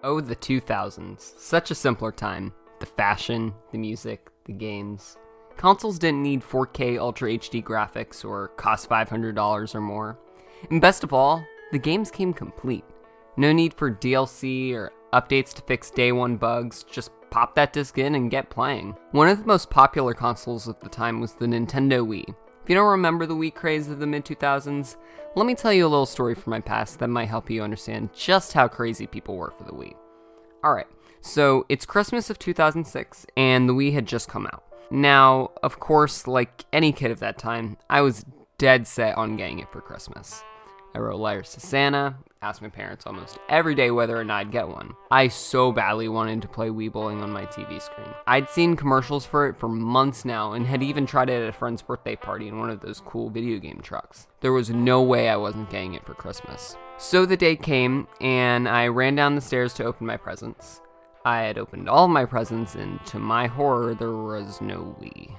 Oh, the 2000s. Such a simpler time. The fashion, the music, the games. Consoles didn't need 4K Ultra HD graphics or cost $500 or more. And best of all, the games came complete. No need for DLC or updates to fix day one bugs, just pop that disc in and get playing. One of the most popular consoles at the time was the Nintendo Wii. If you don't remember the Wii craze of the mid-2000s, let me tell you a little story from my past that might help you understand just how crazy people were for the Wii. Alright, so it's Christmas of 2006, and the Wii had just come out. Now, of course, like any kid of that time, I was dead set on getting it for Christmas. I wrote letters to Santa, asked my parents almost every day whether or not I'd get one. I so badly wanted to play Wii Bowling on my TV screen. I'd seen commercials for it for months now and had even tried it at a friend's birthday party in one of those cool video game trucks. There was no way I wasn't getting it for Christmas. So the day came, and I ran down the stairs to open my presents. I had opened all of my presents, and to my horror, there was no Wii.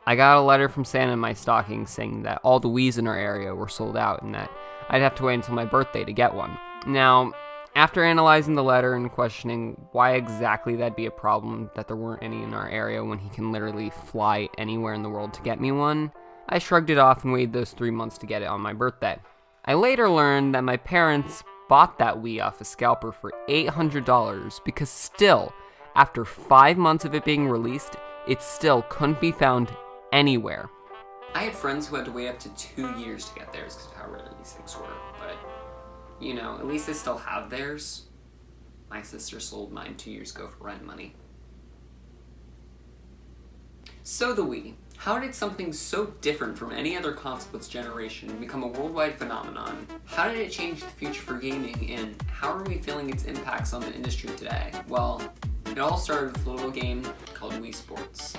I got a letter from Santa in my stocking saying that all the Wiis in our area were sold out and that I'd have to wait until my birthday to get one. Now, after analyzing the letter and questioning why exactly that'd be a problem that there weren't any in our area when he can literally fly anywhere in the world to get me one, I shrugged it off and waited those 3 months to get it on my birthday. I later learned that my parents bought that Wii off a scalper for $800 because still, after 5 months of it being released, it still couldn't be found anywhere. I had friends who had to wait up to 2 years to get theirs because of how rare these things were, but, you know, at least they still have theirs. My sister sold mine 2 years ago for rent money. So the Wii. How did something so different from any other console of its generation become a worldwide phenomenon? How did it change the future for gaming, and how are we feeling its impacts on the industry today? Well, it all started with a little game called Wii Sports.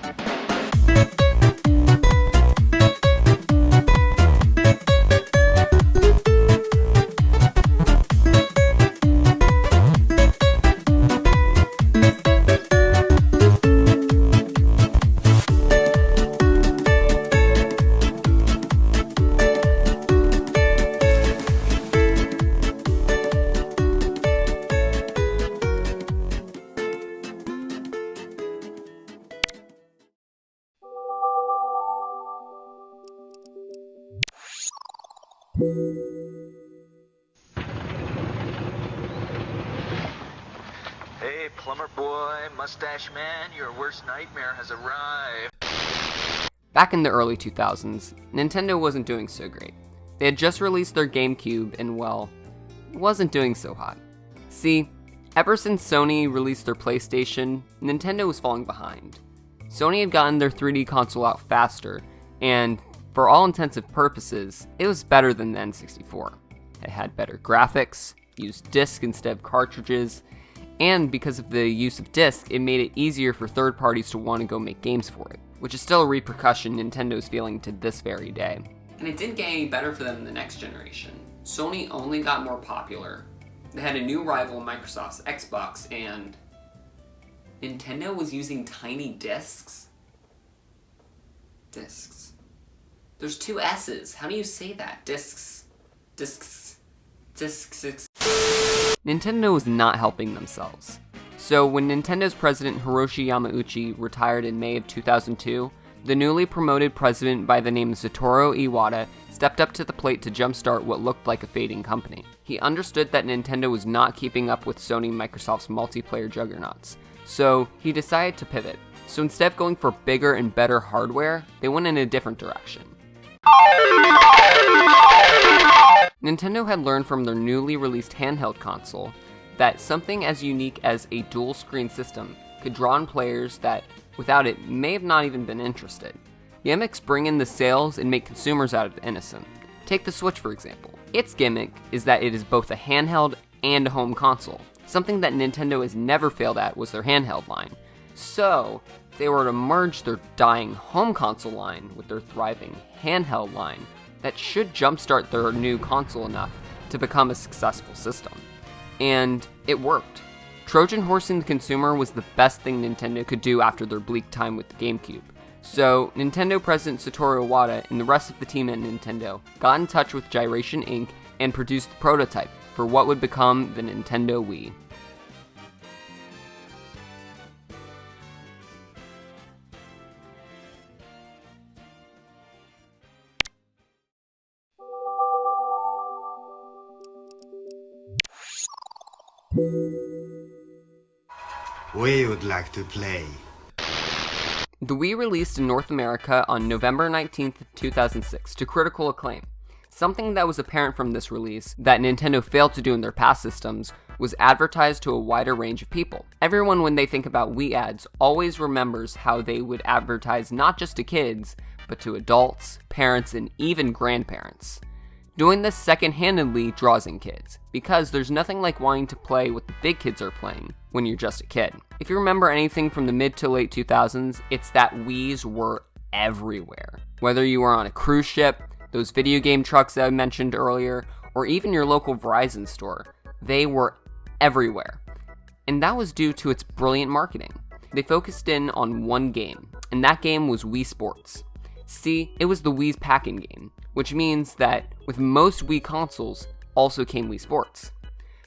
Hey, plumber boy, mustache man, your worst nightmare has arrived. Back in the early 2000s, Nintendo wasn't doing so great. They had just released their GameCube and, well, it wasn't doing so hot. See, ever since Sony released their PlayStation, Nintendo was falling behind. Sony had gotten their 3D console out faster, and for all intensive purposes, it was better than the N64. It had better graphics, used discs instead of cartridges, and because of the use of disc, it made it easier for third parties to want to go make games for it, which is still a repercussion Nintendo's feeling to this very day. And it didn't get any better for them in the next generation. Sony only got more popular. They had a new rival, Microsoft's Xbox, and Nintendo was using tiny discs? Discs. There's two S's. How do you say that? Discs. Discs. Discs. Nintendo was not helping themselves. So when Nintendo's president Hiroshi Yamauchi retired in May of 2002, the newly promoted president by the name of Satoru Iwata stepped up to the plate to jumpstart what looked like a fading company. He understood that Nintendo was not keeping up with Sony and Microsoft's multiplayer juggernauts, so he decided to pivot. So instead of going for bigger and better hardware, they went in a different direction. Nintendo had learned from their newly released handheld console that something as unique as a dual-screen system could draw in players that, without it, may have not even been interested. Gimmicks bring in the sales and make consumers out of the innocent. Take the Switch, for example. Its gimmick is that it is both a handheld and a home console. Something that Nintendo has never failed at was their handheld line. So, if they were to merge their dying home console line with their thriving handheld line, that should jumpstart their new console enough to become a successful system. And it worked. Trojan horsing the consumer was the best thing Nintendo could do after their bleak time with the GameCube. So, Nintendo President Satoru Iwata and the rest of the team at Nintendo got in touch with Gyration Inc. and produced the prototype for what would become the Nintendo Wii. We would like to play. The Wii released in North America on November 19th, 2006 to critical acclaim. Something that was apparent from this release that Nintendo failed to do in their past systems was advertise to a wider range of people. Everyone, when they think about Wii ads, always remembers how they would advertise not just to kids, but to adults, parents, and even grandparents. Doing this second-handedly draws in kids, because there's nothing like wanting to play what the big kids are playing when you're just a kid. If you remember anything from the mid to late 2000s, it's that Wiis were everywhere. Whether you were on a cruise ship, those video game trucks that I mentioned earlier, or even your local Verizon store, they were everywhere. And that was due to its brilliant marketing. They focused in on one game, and that game was Wii Sports. See, it was the Wii's pack-in game, which means that with most Wii consoles also came Wii Sports.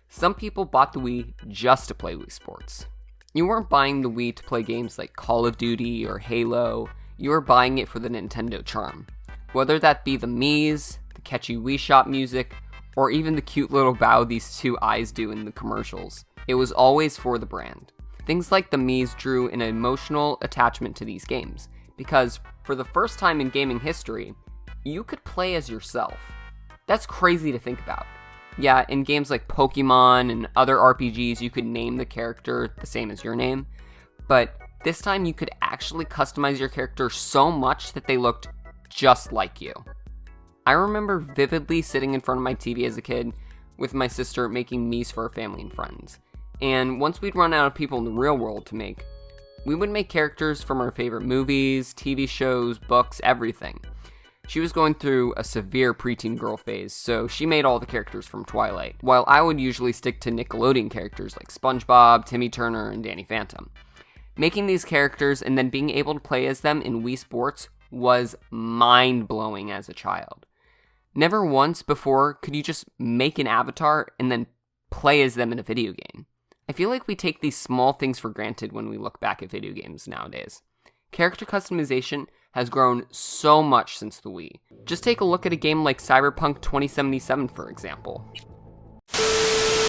Some people bought the Wii just to play Wii Sports. You weren't buying the Wii to play games like Call of Duty or Halo, you were buying it for the Nintendo charm. Whether that be the Mii's, the catchy Wii Shop music, or even the cute little bow these two eyes do in the commercials, it was always for the brand. Things like the Mii's drew an emotional attachment to these games, because for the first time in gaming history, you could play as yourself. That's crazy to think about. Yeah, in games like Pokemon and other RPGs, you could name the character the same as your name, but this time you could actually customize your character so much that they looked just like you. I remember vividly sitting in front of my TV as a kid with my sister making Mii's for our family and friends. And once we'd run out of people in the real world to make, we would make characters from our favorite movies, TV shows, books, everything. She was going through a severe preteen girl phase, so she made all the characters from Twilight, while I would usually stick to Nickelodeon characters like SpongeBob, Timmy Turner, and Danny Phantom. Making these characters and then being able to play as them in Wii Sports was mind-blowing as a child. Never once before could you just make an avatar and then play as them in a video game. I feel like we take these small things for granted when we look back at video games nowadays. Character customization has grown so much since the Wii. Just take a look at a game like Cyberpunk 2077, for example.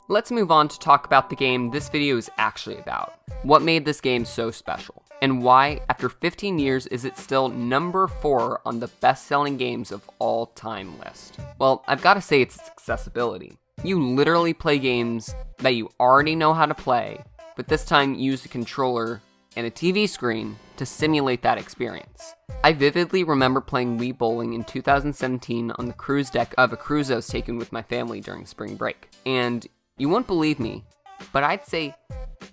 Let's move on to talk about the game this video is actually about. What made this game so special? And why, after 15 years, is it still number 4 on the best-selling games of all time list? Well, I've got to say it's accessibility. You literally play games that you already know how to play, but this time use a controller and a TV screen to simulate that experience. I vividly remember playing Wii Bowling in 2017 on the cruise deck of a cruise I was taking with my family during spring break. And you won't believe me, but I'd say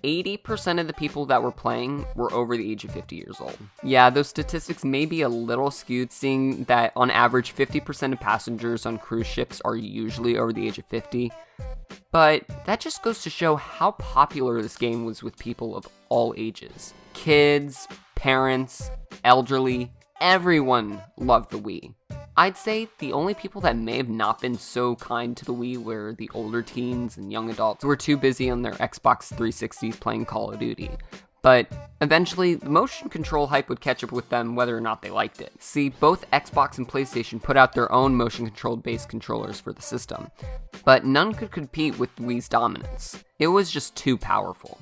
80% of the people that were playing were over the age of 50 years old. Yeah, those statistics may be a little skewed, seeing that on average 50% of passengers on cruise ships are usually over the age of 50, but that just goes to show how popular this game was with people of all ages. Kids, parents, elderly, everyone loved the Wii. I'd say the only people that may have not been so kind to the Wii were the older teens and young adults who were too busy on their Xbox 360s playing Call of Duty. But eventually, the motion control hype would catch up with them whether or not they liked it. See, both Xbox and PlayStation put out their own motion controlled based controllers for the system, but none could compete with the Wii's dominance. It was just too powerful.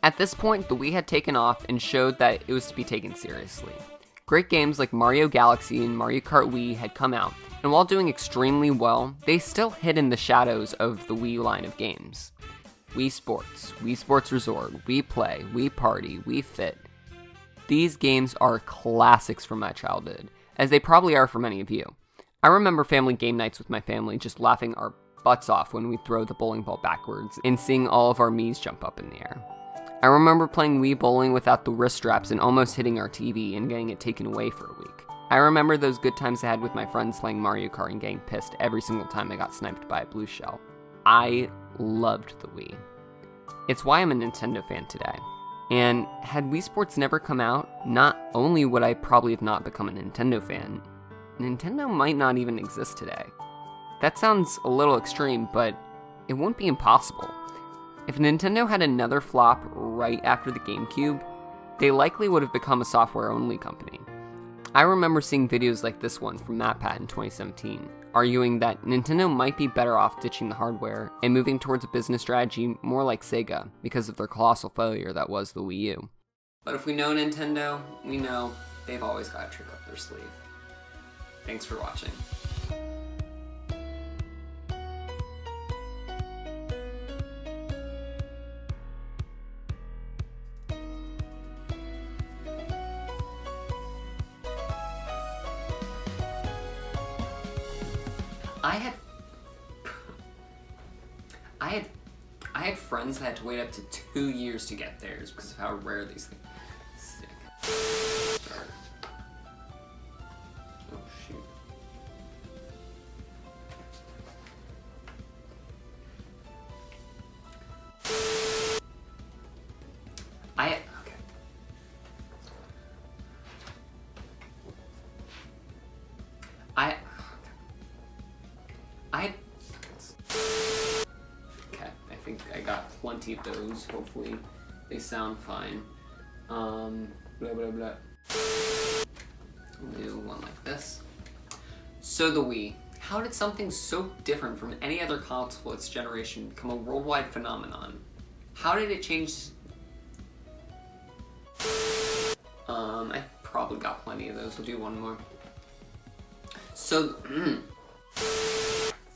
At this point, the Wii had taken off and showed that it was to be taken seriously. Great games like Mario Galaxy and Mario Kart Wii had come out, and while doing extremely well, they still hid in the shadows of the Wii line of games. Wii Sports, Wii Sports Resort, Wii Play, Wii Party, Wii Fit. These games are classics from my childhood, as they probably are for many of you. I remember family game nights with my family just laughing our butts off when we throw the bowling ball backwards and seeing all of our Mii's jump up in the air. I remember playing Wii Bowling without the wrist straps and almost hitting our TV and getting it taken away for a week. I remember those good times I had with my friends playing Mario Kart and getting pissed every single time I got sniped by a blue shell. I loved the Wii. It's why I'm a Nintendo fan today. And had Wii Sports never come out, not only would I probably have not become a Nintendo fan, Nintendo might not even exist today. That sounds a little extreme, but it wouldn't be impossible. If Nintendo had another flop right after the GameCube, they likely would have become a software-only company. I remember seeing videos like this one from MatPat in 2017, arguing that Nintendo might be better off ditching the hardware and moving towards a business strategy more like Sega because of their colossal failure that was the Wii U. But if we know Nintendo, we know they've always got a trick up their sleeve. Thanks for watching. I had friends that had to wait up to 2 years to get theirs because of how rare these things. Sick. Oh shoot. I think I got plenty of those. Hopefully they sound fine. Blah blah blah. We'll do one like this. So the Wii. How did something so different from any other console of its generation become a worldwide phenomenon? How did it change? I probably got plenty of those. We'll do one more. So,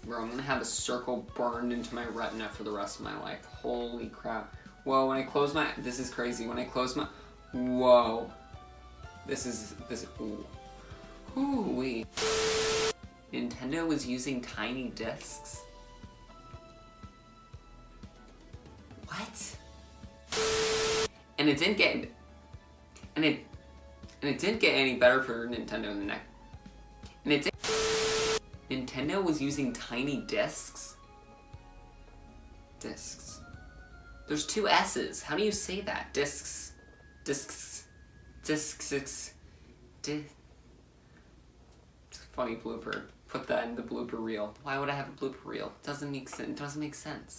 bro, I'm gonna have a circle burned into my retina for the rest of my life. Holy crap. Whoa, when I close my, this is crazy. When I close my, whoa. Ooh-wee. Nintendo was using tiny discs? What? And it didn't get, and it didn't get any better for Nintendo in the next, and it did. Nintendo was using tiny discs? Discs. There's 2 S's. How do you say that? Discs. Discs. Discs. Funny blooper. Put that in the blooper reel. Why would I have a blooper reel? It doesn't make sense.